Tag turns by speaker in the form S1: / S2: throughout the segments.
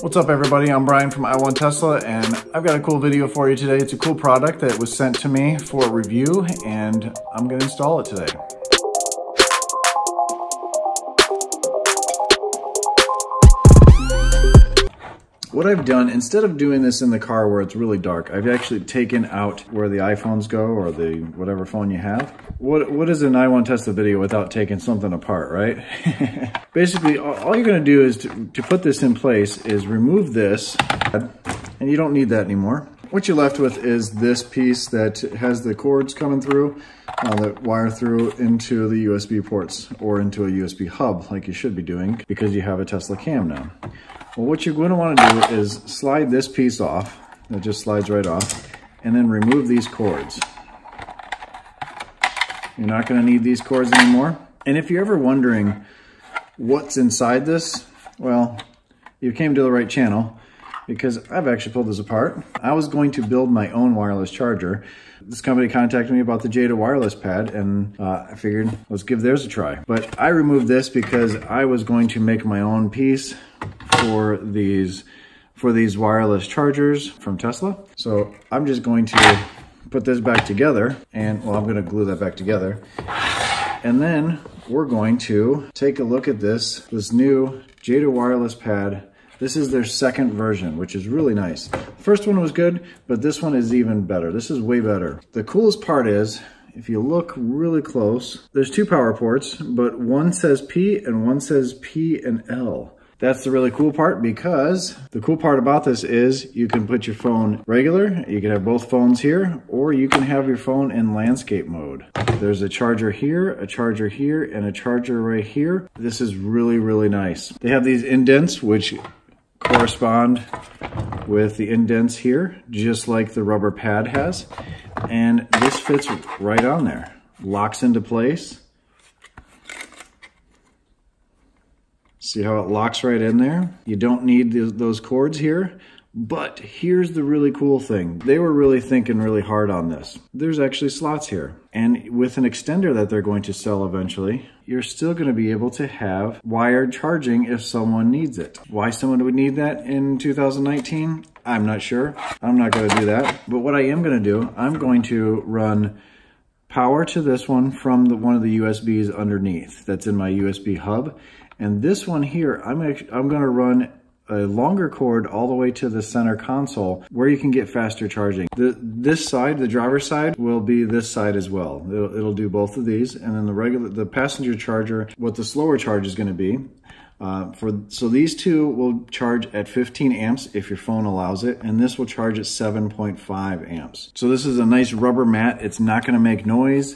S1: What's up everybody, I'm Brian from I Want Tesla and I've got a cool video for you today. It's a cool product that was sent to me for review and I'm going to install it today. What I've done, instead of doing this in the car where it's really dark, I've actually taken out where the iPhones go or the whatever phone you have. What is an I Want Tesla video without taking something apart, right? Basically, all you're gonna do is to put this in place is remove this, and you don't need that anymore. What you're left with is this piece that has the cords coming through that wire through into the USB ports or into a USB hub like you should be doing because you have a Tesla cam now. Well, what you're going to want to do is slide this piece off. It just slides right off. And then remove these cords. You're not going to need these cords anymore. And if you're ever wondering what's inside this, well, you came to the right channel because I've actually pulled this apart. I was going to build my own wireless charger. This company contacted me about the Jeda wireless pad and I figured let's give theirs a try. But I removed this because I was going to make my own piece for these wireless chargers from Tesla. So I'm just going to put this back together and, well, I'm going to glue that back together. And then we're going to take a look at this new Jeda wireless pad. This is their second version, which is really nice. The first one was good, but this one is even better. This is way better. The coolest part is, if you look really close, there's two power ports, but one says P and one says P and L. That's the really cool part because the cool part about this is you can put your phone regular, you can have both phones here, or you can have your phone in landscape mode. There's a charger here, and a charger right here. This is really, really nice. They have these indents which correspond with the indents here, just like the rubber pad has. And this fits right on there. Locks into place. See how it locks right in there? You don't need those cords here, but here's the really cool thing. They were really thinking really hard on this. There's actually slots here. And with an extender that they're going to sell eventually, you're still going to be able to have wired charging if someone needs it. Why someone would need that in 2019? I'm not sure. I'm not going to do that. But what I am going to do, I'm going to run power to this one from one of the USBs underneath that's in my USB hub. And this one here, I'm going to run a longer cord all the way to the center console where you can get faster charging. This side, the driver's side, will be this side as well. It'll do both of these. And then the passenger charger, what the slower charge is going to be. So these two will charge at 15 amps if your phone allows it, and this will charge at 7.5 amps. So this is a nice rubber mat. It's not going to make noise.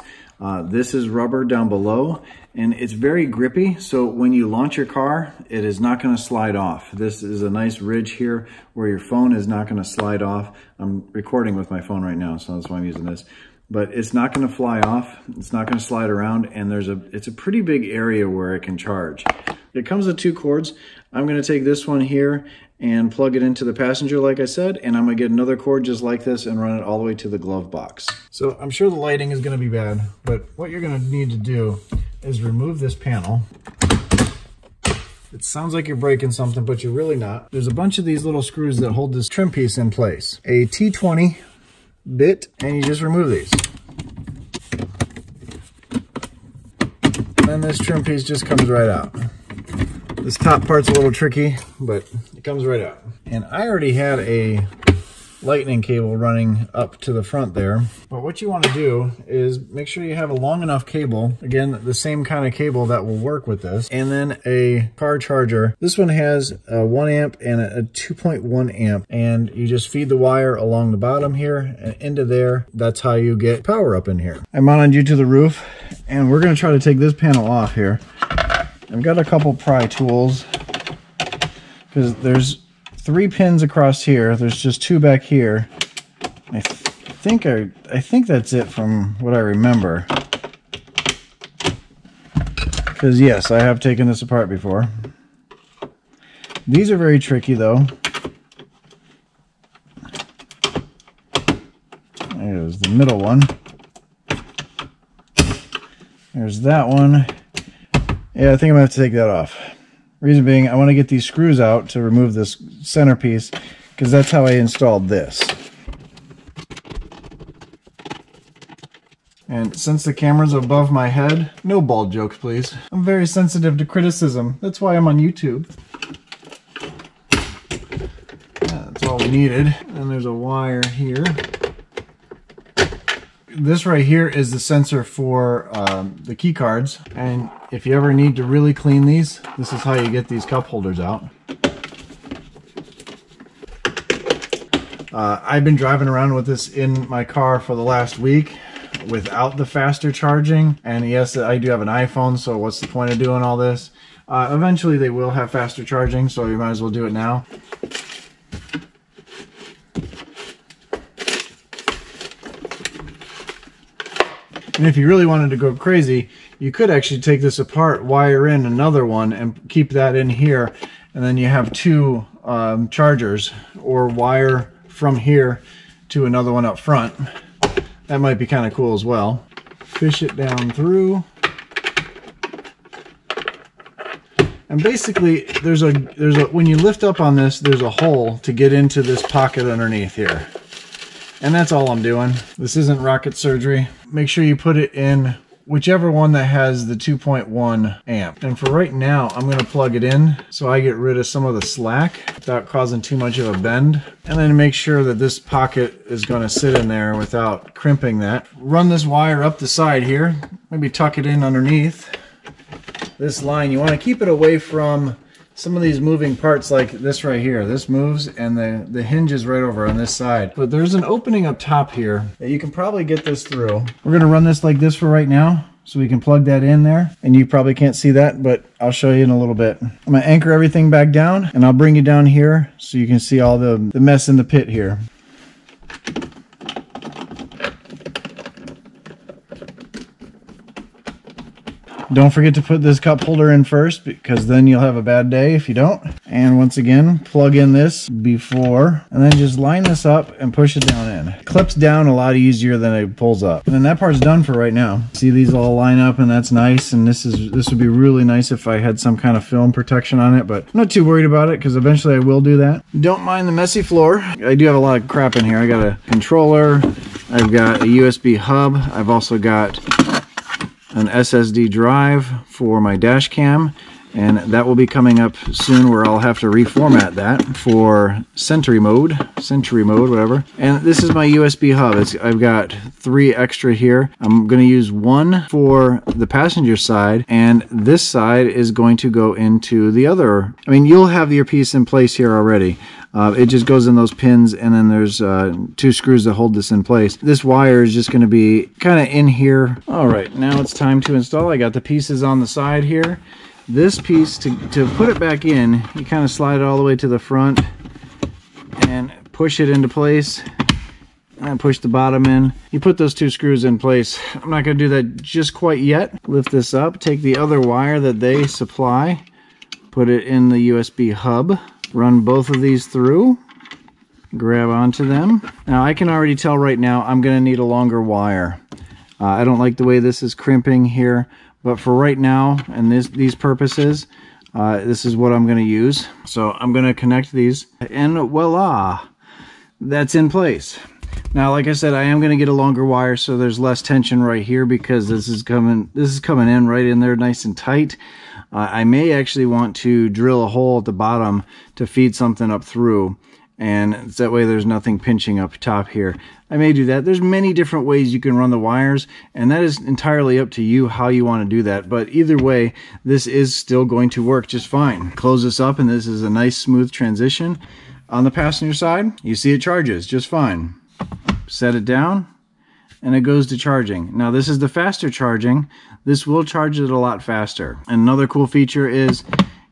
S1: This is rubber down below, and it's very grippy, so when you launch your car, it is not going to slide off. This is a nice ridge here where your phone is not going to slide off. I'm recording with my phone right now, so that's why I'm using this. But it's not going to fly off. It's not going to slide around, and it's a pretty big area where it can charge. It comes with two cords. I'm going to take this one here and plug it into the passenger like I said, and I'm going to get another cord just like this and run it all the way to the glove box. So I'm sure the lighting is going to be bad, but what you're going to need to do is remove this panel. It sounds like you're breaking something, but you're really not. There's a bunch of these little screws that hold this trim piece in place. A T20 bit, and you just remove these. And then this trim piece just comes right out. This top part's a little tricky, but it comes right out. And I already had a lightning cable running up to the front there. But what you want to do is make sure you have a long enough cable, again, the same kind of cable that will work with this, and then a car charger. This one has a 1 amp and a 2.1 amp, and you just feed the wire along the bottom here and into there. That's how you get power up in here. I mounted you to the roof, and we're going to try to take this panel off here. I've got a couple pry tools because there's 3 pins across here. There's just 2 back here. I think that's it from what I remember. Because yes, I have taken this apart before. These are very tricky though. There's the middle one. There's that one. Yeah, I think I'm gonna have to take that off Reason being, I want to get these screws out to remove this centerpiece, because that's how I installed this. And since the camera's above my head, no bald jokes, please. I'm very sensitive to criticism. That's why I'm on YouTube. Yeah, that's all we needed. And there's a wire here. This right here is the sensor for the key cards. And if you ever need to really clean these, this is how you get these cup holders out. I've been driving around with this in my car for the last week without the faster charging, and yes, I do have an iPhone, so what's the point of doing all this? Eventually they will have faster charging, so you might as well do it now. And if you really wanted to go crazy, you could actually take this apart, wire in another one, and keep that in here, and then you have two chargers, or wire from here to another one up front. That might be kind of cool as well. Fish it down through. And basically, when you lift up on this, there's a hole to get into this pocket underneath here. And that's all I'm doing. This isn't rocket surgery. Make sure you put it in whichever one that has the 2.1 amp. And for right now, I'm going to plug it in so I get rid of some of the slack without causing too much of a bend. And then make sure that this pocket is going to sit in there without crimping that. Run this wire up the side here. Maybe tuck it in underneath this line. You want to keep it away from some of these moving parts like this right here. This moves and the hinge is right over on this side. But there's an opening up top here that you can probably get this through. We're gonna run this like this for right now so we can plug that in there. And you probably can't see that, but I'll show you in a little bit. I'm gonna anchor everything back down and I'll bring you down here so you can see all the mess in the pit here. Don't forget to put this cup holder in first, because then you'll have a bad day if you don't. And once again, plug in this before, and then just line this up and push it down in. It clips down a lot easier than it pulls up. And then that part's done for right now. See, these all line up, and that's nice. And this would be really nice if I had some kind of film protection on it, but I'm not too worried about it because eventually I will do that. Don't mind the messy floor. I do have a lot of crap in here. I got a controller. I've got a USB hub. I've also got an SSD drive for my dash cam, and that will be coming up soon where I'll have to reformat that for century mode, whatever. And this is my USB hub. I've got 3 extra here. I'm going to use one for the passenger side, and this side is going to go into the other. I mean, you'll have your piece in place here already. It just goes in those pins, and then there's 2 screws that hold this in place. This wire is just going to be kind of in here. All right, now it's time to install. I got the pieces on the side here. This piece, to put it back in, you kind of slide it all the way to the front and push it into place, and then push the bottom in. You put those 2 screws in place. I'm not going to do that just quite yet. Lift this up, take the other wire that they supply, put it in the USB hub. Run both of these through, grab onto them. Now I can already tell right now I'm going to need a longer wire. I don't like the way this is crimping here, but for right now and these purposes, this is what I'm going to use. So I'm going to connect these, and voila, that's in place. Now, like I said, I am going to get a longer wire so there's less tension right here, because this is coming in right in there nice and tight. I may actually want to drill a hole at the bottom to feed something up through, and that way there's nothing pinching up top here. I may do that. There's many different ways you can run the wires, and that is entirely up to you how you want to do that. But either way, this is still going to work just fine. Close this up, and this is a nice smooth transition. On the passenger side, you see it charges just fine. Set it down, and it goes to charging. Now this is the faster charging. This will charge it a lot faster. And another cool feature is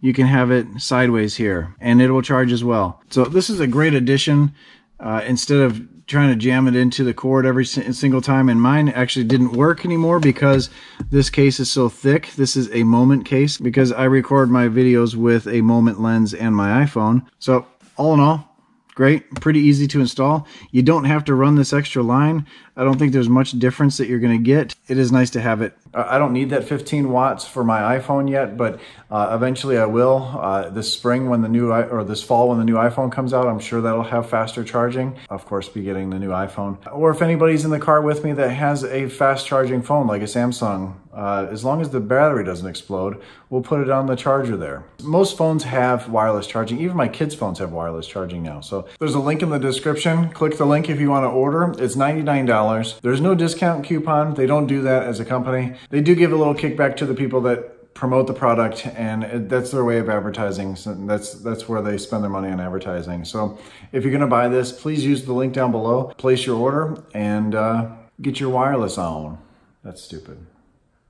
S1: you can have it sideways here, and it will charge as well. So this is a great addition. Instead of trying to jam it into the cord every single time, and mine actually didn't work anymore because this case is so thick. This is a Moment case because I record my videos with a Moment lens and my iPhone. So all in all, great, pretty easy to install. You don't have to run this extra line. I don't think there's much difference that you're going to get. It is nice to have it I don't need that 15 watts for my iPhone yet, but eventually I will. This spring when the new, or this fall when the new iPhone comes out, I'm sure that'll have faster charging. Of course, be getting the new iPhone. Or if anybody's in the car with me that has a fast charging phone like a Samsung, as long as the battery doesn't explode, we'll put it on the charger there. Most phones have wireless charging. Even my kids' phones have wireless charging now. So there's a link in the description. Click the link if you want to order. It's $99. There's no discount coupon. They don't do that as a company. They do give a little kickback to the people that promote the product, and that's their way of advertising. So that's where they spend their money on advertising. So if you're going to buy this, please use the link down below, place your order, and get your wireless on. That's stupid.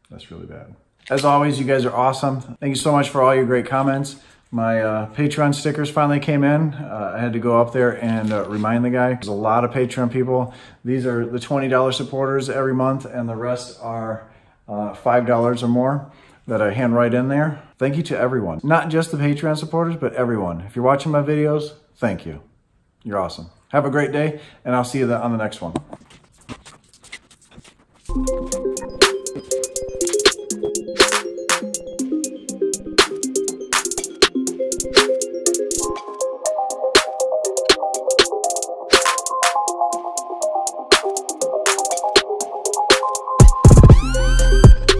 S1: That's really bad. As always, you guys are awesome. Thank you so much for all your great comments. My Patreon stickers finally came in. I had to go up there and remind the guy. There's a lot of Patreon people. These are the $20 supporters every month, and the rest are $5 or more that I hand write in there. Thank you to everyone. Not just the Patreon supporters, but everyone. If you're watching my videos, thank you. You're awesome. Have a great day, and I'll see you on the next one.